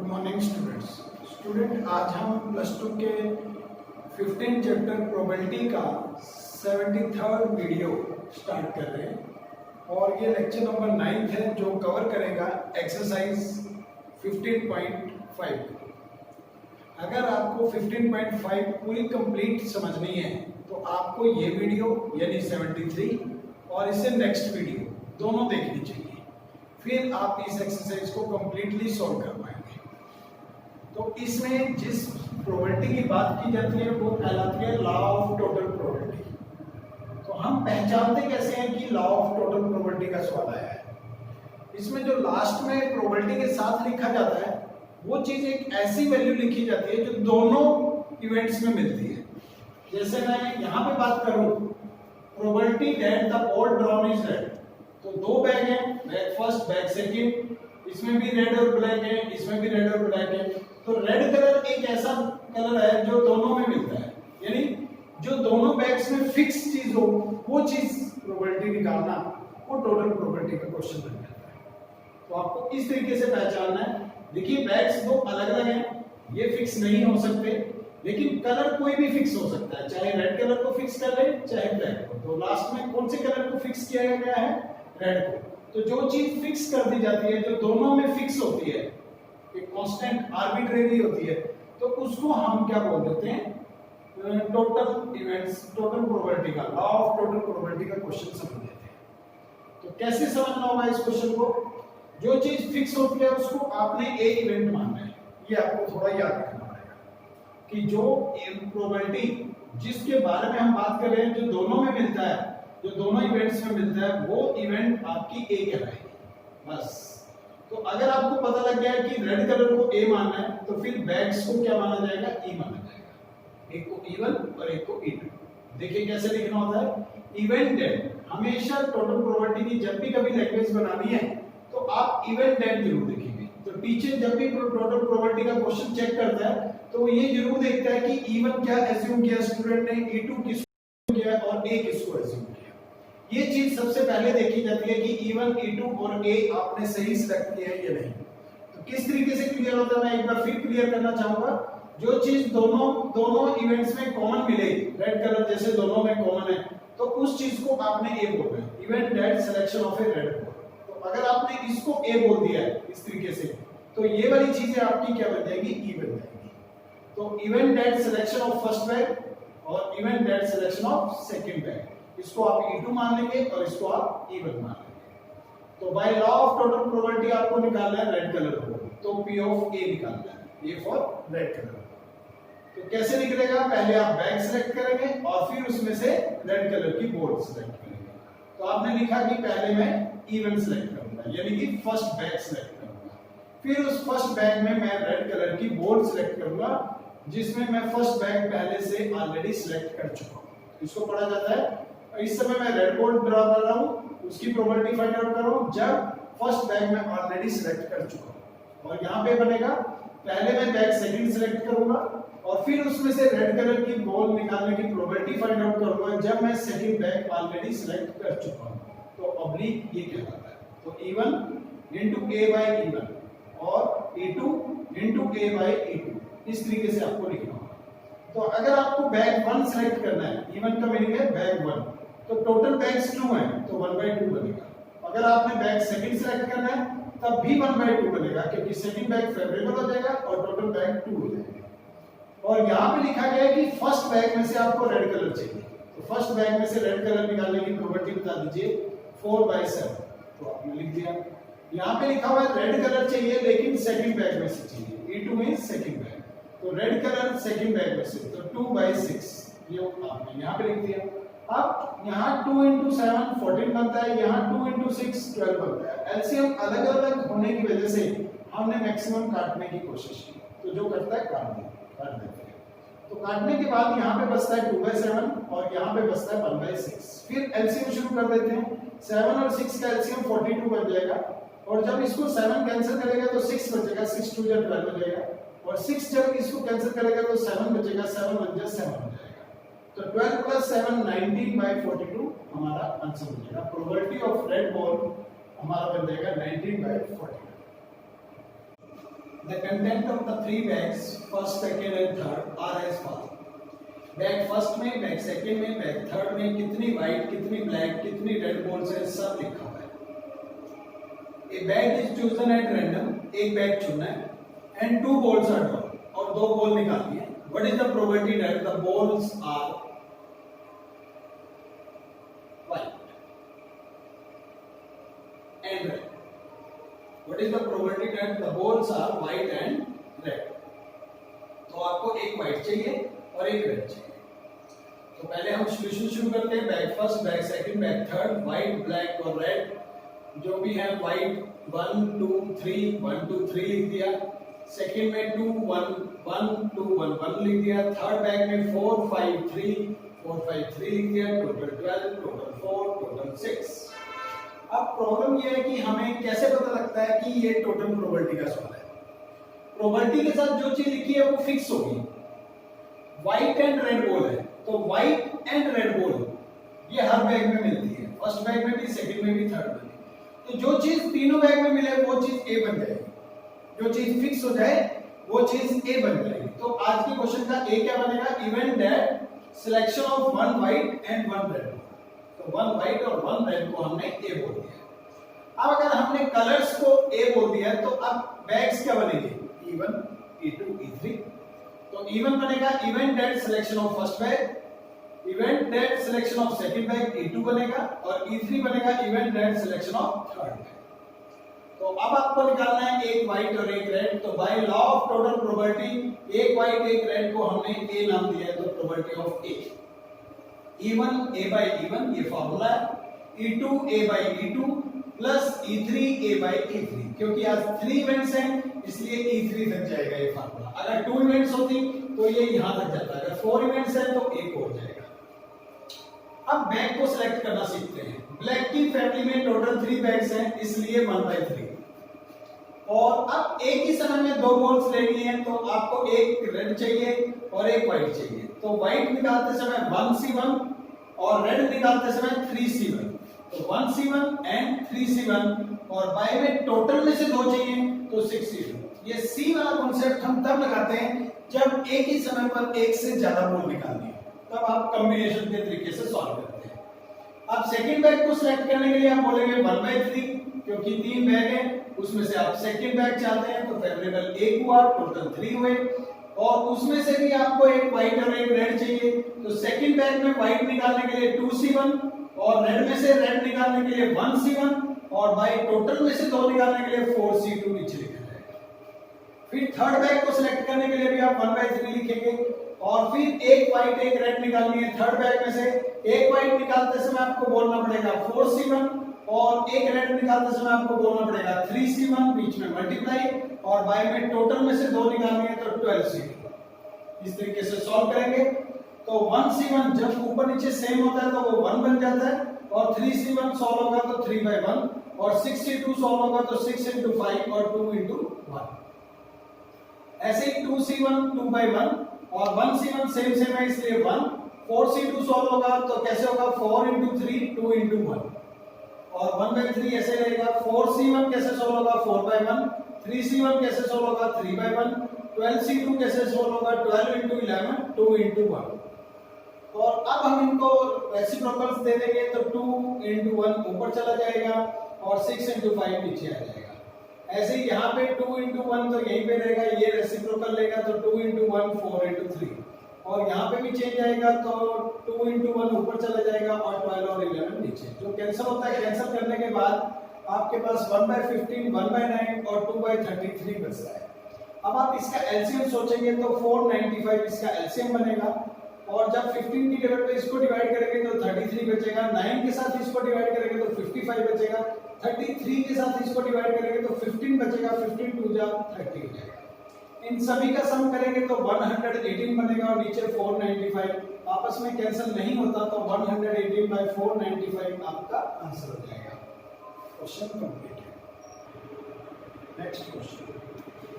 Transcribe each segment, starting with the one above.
Good morning student आज हम plus two के 15 चैप्टर प्रोबेबिलिटी का 73rd वीडियो स्टार्ट कर रहे हैं और ये लेक्चर नंबर 9 है जो कवर करेगा एक्सरसाइज 15.5। अगर आपको 15.5 पूरी कंप्लीट समझनी है तो आपको ये वीडियो यानी 73 और इससे नेक्स्ट वीडियो दोनों देखनी चाहिए, फिर आप इस एक्सरसाइज को कंप्लीटली सॉल्व कर पाएंगे। तो इसमें जिस प्रोबेबिलिटी की बात की जाती है वो कहलाती है लॉ ऑफ टोटल प्रोबेबिलिटी। तो हम पहचानते कैसे हैं कि लॉ ऑफ टोटल प्रोबेबिलिटी का सवाल आया है। इसमें जो लास्ट में प्रोबेबिलिटी के साथ लिखा जाता है वो चीज एक ऐसी वैल्यू लिखी जाती है जो दोनों इवेंट्स में मिलती है। जैसे मैं यहाँ पे बात करूं probability that the board drawn is red, तो दो बैग हैं, बैग फर्स्ट बैग सेकंड, इसमें भी रेड और ब्लैक है, इसमें भी रेड और ब्लैक है। तो रेड कलर एक ऐसा कलर है जो दोनों में मिलता है, यानी जो दोनों बैग्स में फिक्स चीज हो वो चीज प्रोबेबिलिटी निकालना वो टोटल प्रोबेबिलिटी का क्वेश्चन बन जाता है। तो आपको इस तरीके से पहचानना है। देखिए बैग्स दो अलग अलग हैं, ये फिक्स नहीं हो सकते, लेकिन कलर कोई भी फिक्स हो सकता है, चाहे रेड कलर को फिक्स कर ले चाहे ब्लैक को। तो लास्ट में कौन से कलर को फिक्स किया गया है? रेड को। तो जो चीज फिक्स कर दी जाती है जो दोनों में फिक्स होती है, एक कांस्टेंट आर्बिट्रेरी होती है, तो उसको हम क्या बोल देते हैं? टोटल इवेंट्स, टोटल प्रोबेबिलिटी का लॉ ऑफ टोटल प्रोबेबिलिटी का क्वेश्चन समझ लेते हैं। तो कैसे समझना होगा इस क्वेश्चन को? जो चीज फिक्स होती है उसको आपने ए इवेंट मानना है, ये आपको थोड़ा याद रखना पड़ेगा कि जो प्रोबेबिलिटी जिसके बारे में हम बात कर रहे हैं जो दोनों में मिलता है, जो दोनों इवेंट्स में मिलता है वो इवेंट आपकी ए कहलाएगी। बस। तो अगर आपको पता लग गया है कि रेड कलर को ए मानना है तो फिर बैग्स को क्या माना जाएगा? ई माना जाएगा। एक को E1 और एक को E2। देखिए कैसे लिखना होता है। इवेंट डेट, हमेशा टोटल प्रोबेबिलिटी की जब भी कभी लैंग्वेज बनानी है तो आप इवेंट डेट जरूर देखेंगे। तो टीचर जब भी टोटल प्रोबेबिलिटी का क्वेश्चन चेक करता है तो वो ये जरूर देखता है कि E1 क्या एज्यूम किया स्टूडेंट ने, E2 किसको किया और A किसको एज्यूम किया। ये चीज सबसे पहले देखी जाती है कि E1, E2 और A आपने सही सिलेक्ट किया है या नहीं। तो किस तरीके से क्लियर होता है मैं एक बार फिर क्लियर करना चाहूंगा। जो चीज दोनों इवेंट्स में कॉमन मिले, रेड कलर जैसे दोनों में कॉमन है, तो उस चीज को आपने ए बोलना है, event that selection of A red board. तो अगर आपने इसको ए बोल दिया है इस तरीके से तो ये वाली चीजें आपकी क्या बन जाएगी? ई बन जाएगी। तो event that selection of first bag और event that selection of second bag, इसको आप E2 मान लेंगे और इसको आप E1 मान लेंगे। तो by law of total probability आपको निकालना है रेड कलर को, तो P ऑफ A निकालना है, A फॉर रेड कलर। तो कैसे निकलेगा? पहले आप बैग सिलेक्ट करेंगे और फिर उसमें से रेड कलर की बोर्ड सिलेक्ट करेंगे। तो आपने लिखा कि पहले मैं E1 सिलेक्ट करूंगा, यानी कि फर्स्ट बैग सिलेक्ट करूंगा, फिर उस फर्स्ट बैग में मैं रेड कलर की बोर्ड सिलेक्ट करूंगा जिसमें मैं फर्स्ट बैग पहले से ऑलरेडी सिलेक्ट कर चुका हूं। इसको पढ़ा जाता है। इस समय मैं रेड बोर्ड ड्रॉ कर रहा हूं, उसकी प्रोबेबिलिटी फाइंड आउट कर रहा हूं जब फर्स्ट बैग में ऑलरेडी सिलेक्ट कर चुका हूं। और यहां पे बनेगा पहले मैं बैग सेकंड सिलेक्ट करूंगा और फिर उसमें से रेड कलर की बॉल निकालने की प्रोबेबिलिटी फाइंड आउट करूंगा जब मैं सेकंड बैग ऑलरेडी सिलेक्ट कर चुका हूं। तो ऑब्लिक ये कहलाता है। तो E1 into A by E1 और E2 into A by E2, इस तरीके से आपको लिखना होगा। तो अगर आपको बैग 1 सिलेक्ट करना है, E1 का मीनिंग है बैग 1, तो टोटल बैग्स 2 हैं तो 1/2 बनेगा। अगर आपने बैग सेकंड सिलेक्ट करना है तब भी 1/2 बनेगा क्योंकि सेकंड बैग फेवरेबल हो जाएगा और टोटल बैग 2 हो जाएगा। और यहाँ पे लिखा गया है कि फर्स्ट बैग में से आपको रेड कलर चाहिए, तो फर्स्ट बैग में से रेड कलर निकालने की प्रोबेबिलिटी बता दीजिए 4/7। तो आपने लिख दिया। यहाँ पे लिखा हुआ है रेड कलर चाहिए लेकिन सेकंड बैग में से चाहिए, E2 मींस सेकंड बैग, तो रेड कलर सेकंड बैग में से, तो 2/6 ये आपने यहाँ पे लिख दिया। अब यहाँ 2 into 7 14 बनता है, यहाँ 2 into 6 12 बनता है। एलसीएम अलग अलग होने की वजह से हमने मैक्सिमम काटने की कोशिश की, तो जो करता है काट देते हैं। तो काटने के बाद यहाँ पे बचता है 2/7 और यहाँ पे बचता है 1/6। फिर एलसीएम शुरू कर देते हैं। 7 और 6 का एलसीएम 42 बन जाएगा और जब इसको 7 कैंसिल करेगा तो 6 बचेगा, 6 2 जा 12 हो जाएगा और 6 जब इसको कैंसिल करेगा तो 7 बचेगा, 7 1 जा 7 हो जाएगा। तो 12 plus 7 19/42 हमारा आंसर हो जाएगा। प्रोबेबिलिटी ऑफ रेड बॉल हमारा बन जाएगा 19/42। The content of the three bags, first, second and third, are as follows. Bag first में, बैग सेकंड में, बैग थर्ड में कितनी व्हाइट, कितनी ब्लैक, कितनी रेड बॉल्स है, सब लिखा हुआ है। A bag is chosen at random, एक बैग चुनना है, and two balls are drawn, और दो बॉल निकालनी है। What is the probability that the balls are white and red? What is the probability that the balls are white and red? तो आपको एक व्हाइट चाहिए और एक रेड चाहिए। तो पहले हम सॉल्यूशन शुरू करते हैं। Bag first, bag second, bag third, white, black और रेड। जो भी है व्हाइट 1 2 3 1 2 3 लिख दिया। सेकंड में 2 1 1 2 1 1 लिख दिया। थर्ड बैग में 4 5 3 4 5 3 लिख दिया। Total 12, total 4, total 6। अब प्रॉब्लम ये है कि हमें कैसे पता लगता है कि ये टोटल प्रोबेबिलिटी का सवाल है। प्रोबेबिलिटी के साथ जो चीज लिखी है वो फिक्स होगी। व्हाइट एंड रेड बॉल है तो व्हाइट एंड रेड बॉल ये हर बैग में मिलती है, फर्स्ट बैग में भी, सेकंड में भी, थर्ड में भी। तो जो चीज तीनों बैग में मिले वो चीज ए बन जाएगी। जो चीज फिक्स हो जाए वो चीज ए बन जाएगी। तो आज के क्वेश्चन का ए क्या बनेगा? Event that selection of one white and one red. तो वन व्हाइट और वन रेड को हमने ए बोल दिया। अब अगर हमने कलर्स को ए बोल दिया तो अब बैग्स क्या बनेंगे? E1, E2, E3। तो E1 बनेगा event that selection of first bag, event that selection of second bag E2 बनेगा, और E3 बनेगा event that selection of third bag. तो अब आपको निकालना है एक व्हाइट और एक रेड। तो by law of total probability एक व्हाइट एक रेड को हमने ए नाम दिया है। तो probability of A E1 A by E1 ये फॉर्मूला है। E2 A by E2 plus E3 A by E3। क्योंकि आज 3 इवेंट्स हैं इसलिए E3 तक जाएगा ये फॉर्मूला। अगर 2 इवेंट्स होती तो ये यहां तक जाता। अगर 4 इवेंट्स हैं तो एक हो जाएगा। अब बैग को सिलेक्ट करना सीखते हैं। ब्लैक की फैमिली में टोटल 3 बैग्स हैं इसलिए 1/3। और अब एक ही समय में 2 बॉल्स लेनी है तो आपको एक रेड चाहिए और एक व्हाइट चाहिए। तो व्हाइट निकालते समय 1C1 और रेड निकालते समय 3C1। तो 1C1 एंड 3C1 और बाय में टोटल में से 2 चाहिए तो 6C2। ये सी वाला कॉन्सेप्ट हम तब लगाते हैं जब एक ही समय पर एक से ज्यादा बॉल निकालनी है, तब आप कॉम्बिनेशन के तरीके से सॉल्व करते हैं। अब सेकंड बैग को सिलेक्ट करने के लिए आप बोलेंगे 1/3 क्योंकि 3 बैग हैं उसमें से आप सेकंड बैग चाहते हैं तो फेवरेबल 1 हुआ, टोटल 3 हुए। और उसमें से भी आपको एक व्हाइट और एक रेड चाहिए तो सेकंड बैग में व्हाइट निकालने के लिए 2C1 और रेड में से रेड निकालने के लिए 1C1 और बाय टोटल में से 2 निकालने के लिए 4C2 नीचे लिखा जाएगा। फिर थर्ड बैग को सिलेक्ट करने के लिए भी आप 1/3 लिखेंगे और फिर एक व्हाइट एक रेड निकालनी है। थर्ड बैग में से एक व्हाइट निकालते समय आपको बोलना पड़ेगा 4C1 और एक रेड निकालते समय आपको बोलना पड़ेगा 3C1, बीच में मल्टीप्लाई और बाय में टोटल में से 2 निकालनी है तो 12C2। इस तरीके से सॉल्व करेंगे तो 1C1 जब ऊपर नीचे सेम होता है तो वो 1 बन जाता है और 3C1 सॉल्व होगा तो 3/1 और 6C2 सॉल्व होगा तो 6 into 5 और 2 into 1। ऐसे ही 2C1 2/1 और 1C1 सेम है इसलिए 1। 4C2 सॉल्व होगा तो कैसे होगा 4 into 3 2 into 1 और 1/3 ऐसे रहेगा। 4C1 कैसे सॉल्व होगा 4/1, 3C1 कैसे सॉल्व होगा 3/1, 12C2 कैसे सॉल्व होगा 12 into 11 2 into 1। और अब हम इनको रेसिप्रोकल्स दे देंगे तो 2 into 1 ऊपर चला जाएगा और 6 into 5 नीचे आ जाएगा। ऐसे ही यहाँ पे 2 into 1 तो यहीं पे रहेगा, ये रेसिप्रोकल लेगा तो 2 into 1 4 into 3 और यहाँ पे भी चेंज आएगा तो 2 into 1 ऊपर चला जाएगा और 12 और 11 नीचे। जो कैंसिल होता है कैंसिल करने के बाद आपके पास 1/15 1/9 और 2/33 बचता है। अब आप इसका एलसीएम सोचेंगे तो 495 इसका एलसीएम बनेगा और जब 15 की जगह पे इसको डिवाइड करेंगे तो 33 बचेगा, 9 के साथ इसको डिवाइड करेंगे तो 55 बचेगा, 33 के साथ इसको डिवाइड करेंगे तो 15 बचेगा, 15 2 जा 30 हो जाएगा। इन सभी का सम करेंगे तो 118 बनेगा और नीचे 495 आपस में कैंसिल नहीं होता तो 118/495 आपका आंसर हो जाएगा। क्वेश्चन कंप्लीट है। Next question.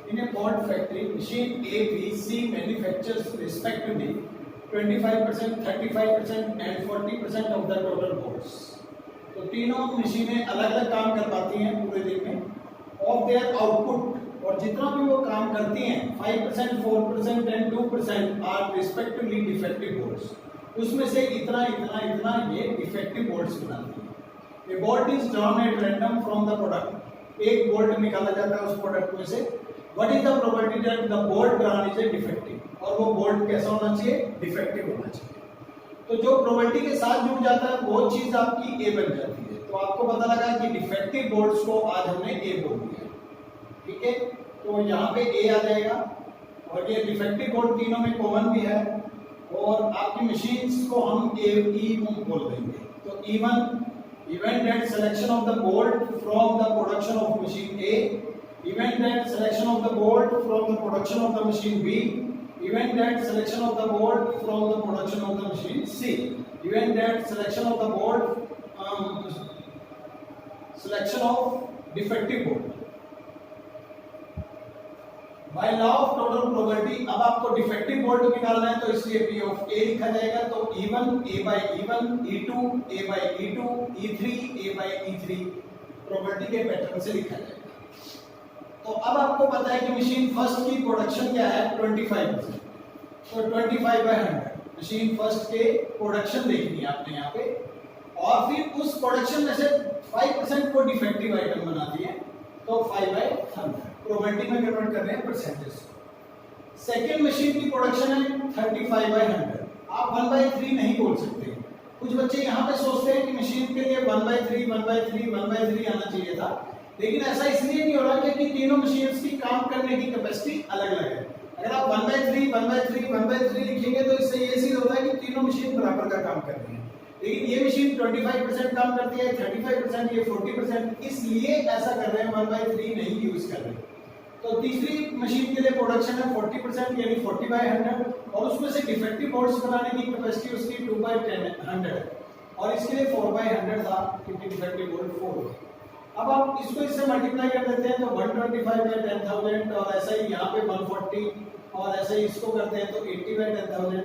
In a board factory, machine A, B, C manufactures respectively 25%, 35% and 40% of the total boards. तो तीनों मशीनें अलग अलग काम कर पाती हैं पूरे दिन में। Of their output और जितना भी वो काम करती हैं 5%, 4% and 2% are respectively defective bolts, उसमें से इतना इतना इतना ये डिफेक्टिव बोल्ट्स बनाती है। ए bolt is drawn at random from the product, एक बोल्ट निकाला जाता है उस प्रोडक्ट में से। What is the probability that the bolt drawn is a defective, और वो बोल्ट कैसा होना चाहिए, डिफेक्टिव होना चाहिए। तो जो प्रोबेबिलिटी के साथ जुड़ जाता है वो चीज आपकी ए बन जाती है। तो आपको पता लगा कि डिफेक्टिव बोल्ट्स को आज हमने ए बोल दिया, ठीक है। तो यहाँ पे ए आ जाएगा, और ये डिफेक्टिव बोल्ट तीनों में कॉमन भी है, और आपकी मशीन्स को हम ए ई बोल देंगे। तो even event that selection of the bolt from the production of machine A, event that selection of the bolt from the production of the machine B, event that selection of the bolt from the production of the machine C, event that selection of the bolt selection of defective bolt। By law of total probability अब आपको defective bolt निकालना है, तो इसलिए P of A लिखा जाएगा। तो E1 A by E1, E2 A by E2, E3 A by E3 probability के पैटर्न से लिखा जाएगा। तो अब आपको पता है कि मशीन फर्स्ट की प्रोडक्शन क्या है, 25%। तो 25/100 मशीन फर्स्ट के प्रोडक्शन देखनी है आपने यहाँ पे, और फिर उस प्रोडक्शन में से 5% को डिफेक्टिव आइटम बनाती है, तो 5/100 प्रोबेबिलिटी में कन्वर्ट कर रहे हैं परसेंटेज। सेकेंड मशीन की प्रोडक्शन है 35/100, आप 1/3 नहीं बोल सकते। कुछ बच्चे यहाँ पे सोचते हैं कि मशीन के लिए 1/3 1/3 1/3 आना चाहिए था, लेकिन ऐसा इसलिए नहीं हो रहा क्योंकि तीनों मशीन्स की काम करने की कैपेसिटी अलग अलग है। अगर आप 1/3 1/3 1/3 लिखेंगे तो इससे ये चीज होता है कि तीनों मशीन बराबर का काम कर रही है, लेकिन ये मशीन 25% काम करती है, 35%, ये 40%, इसलिए ऐसा कर रहे हैं, 1/3 नहीं यूज कर रहे हैं। तो तीसरी मशीन के लिए प्रोडक्शन है 40% यानी 40/100, और उसमें से डिफेक्टिव बोल्ट्स बनाने की कैपेसिटी उसकी 2/100 और इसके लिए 4/100 था क्योंकि डिफेक्टिव बोल्ट 4। अब आप इसको इससे मल्टीप्लाई कर देते हैं तो 125/10,000, और ऐसा ही यहाँ पे 140, और ऐसे ही इसको करते हैं तो 80/10,000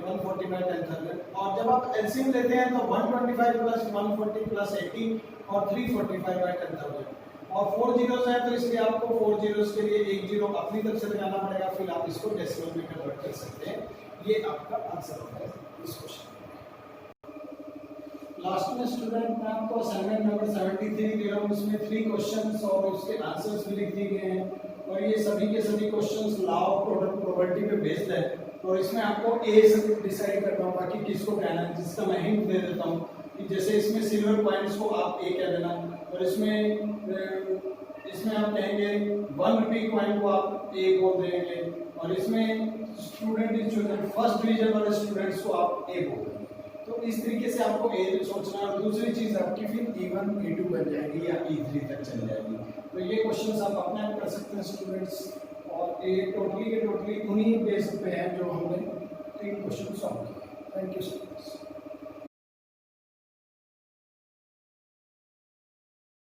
140/10,000, और जब आप एलसीएम लेते हैं तो 125 प्लस 140 प्लस 80 और 345/10,000, और 4 जीरोस है तो इसलिए आपको 4 जीरोस के लिए एक जीरो अपनी तरफ से लगाना पड़ेगा, फिर आप इसको डेसिमल में कन्वर्ट कर सकते हैं। ये आपका आंसर होता है इस क्वेश्चन। लास्ट में स्टूडेंट मैं आपको असाइनमेंट नंबर 73 दे रहा हूँ, इसमें 3 क्वेश्चंस और उसके आंसर्स भी लिख दिए गए हैं, और ये सभी के सभी questions law of total probability पे बेस्ड है, और इसमें आपको ए से डिसाइड करना होगा कि किसको कहना है, जिसका मैं हिंट दे देता हूँ कि जैसे इसमें सिल्वर कॉइन्स को आप ए कह देना, और इसमें आप कहेंगे 1 रुपये कॉइन को आप ए बोल देंगे, और इसमें student is chosen first division वाले स्टूडेंट्स को आप ए बोल देंगे। तो इस तरीके से आपको ए सोचना, और दूसरी चीज आपकी फिर E1 E2 बन जाएगी या E3 तक चल जाएगी। तो ये क्वेश्चंस आप अपने आप कर सकते हैं स्टूडेंट्स, और ये टोटली के टोटली उन्हीं बेस पे हैं जो हमने 3 क्वेश्चन सॉल्व किए। Thank you students.